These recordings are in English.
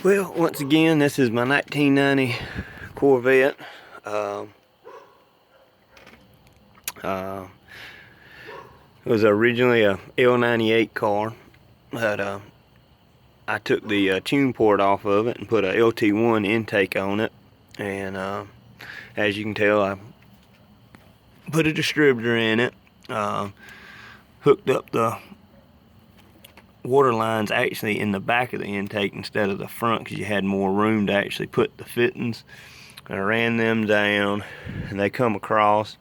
Well, once again, this is my 1990 Corvette. It was originally a L98 car, but I took the tune port off of it and put a lt1 intake on it, and as you can tell, I put a distributor in it, hooked up the water lines actually in the back of the intake instead of the front, because you had more room to actually put the fittings. I ran them down and they come across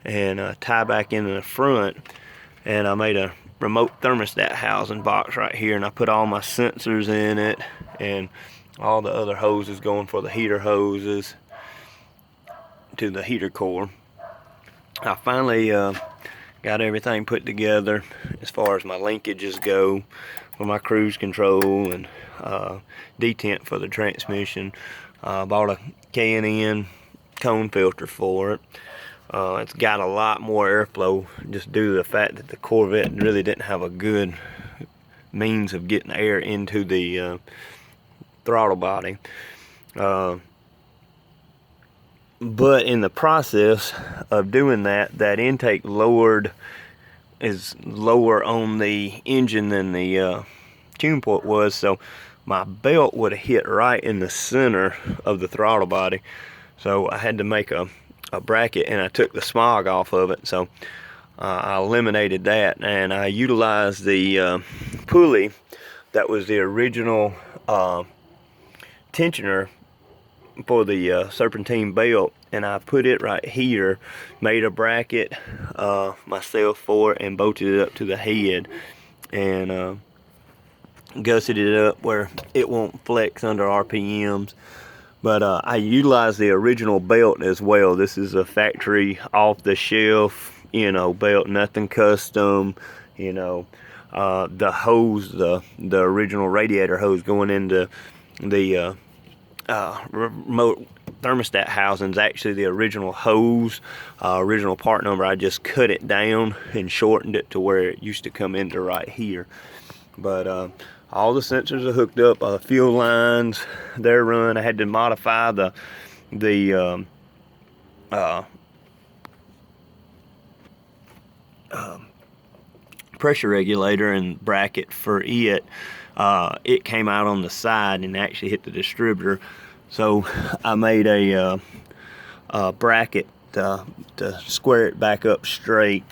and tie back into the front, and I made a remote thermostat housing box right here, and I put all my sensors in it and all the other hoses going for the heater hoses to the heater core. I finally got everything put together as far as my linkages go for my cruise control and detent for the transmission. Bought a K&N cone filter for it. It's got a lot more airflow just due to the fact that the Corvette really didn't have a good means of getting air into the throttle body. But in the process of doing that, that intake is lower on the engine than the tune port was, so my belt would have hit right in the center of the throttle body. So I had to make a bracket, and I took the smog off of it, so I eliminated that, and I utilized the pulley that was the original tensioner for the serpentine belt, and I put it right here, made a bracket myself for it, and bolted it up to the head, and gusseted it up where it won't flex under RPMs. But I utilized the original belt as well. This is a factory off the shelf, you know, belt, nothing custom, you know. The hose, the original radiator hose going into the remote thermostat housing is actually the original hose, original part number. I just cut it down and shortened it to where it used to come into right here. But all the sensors are hooked up, fuel lines, they're run. I had to modify the pressure regulator and bracket for it. It came out on the side and actually hit the distributor, so I made a bracket to square it back up straight.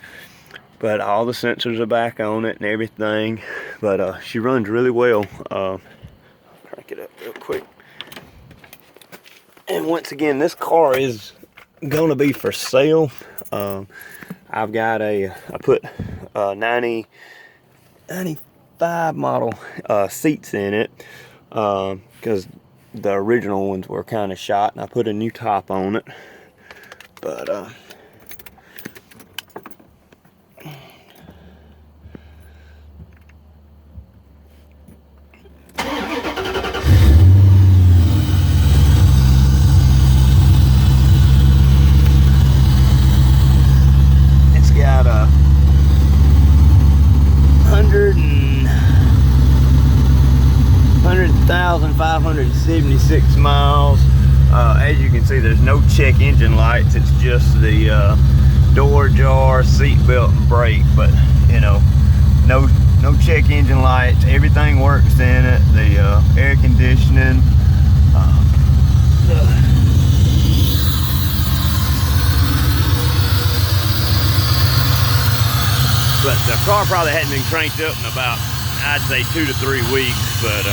But all the sensors are back on it and everything. But she runs really well. I'll crank it up real quick. And once again, this car is gonna be for sale. I've got I put 95 model seats in it, because the original ones were kind of shot, and I put a new top on it. But it's got 100,576 miles. As you can see, there's no check engine lights. It's just the door jar, seat belt, and brake. But you know, no check engine lights. Everything works in it. The air conditioning. But the car probably hadn't been cranked up in about, I'd say, 2 to 3 weeks. But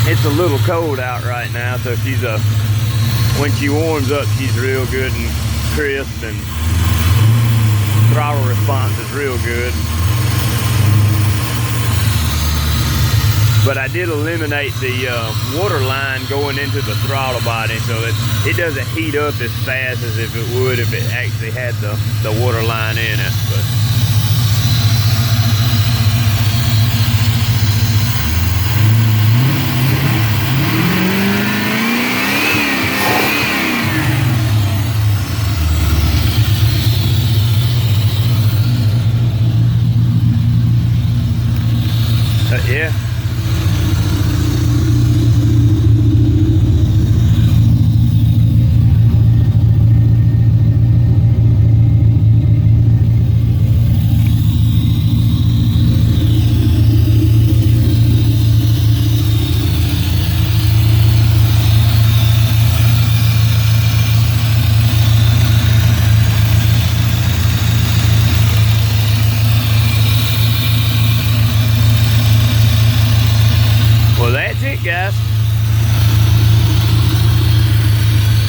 it's a little cold out right now, so she's when she warms up, she's real good and crisp and throttle response is real good. But I did eliminate the water line going into the throttle body, so it doesn't heat up as fast as if it would if it actually had the water line in it. But yeah. Well, that's it, guys.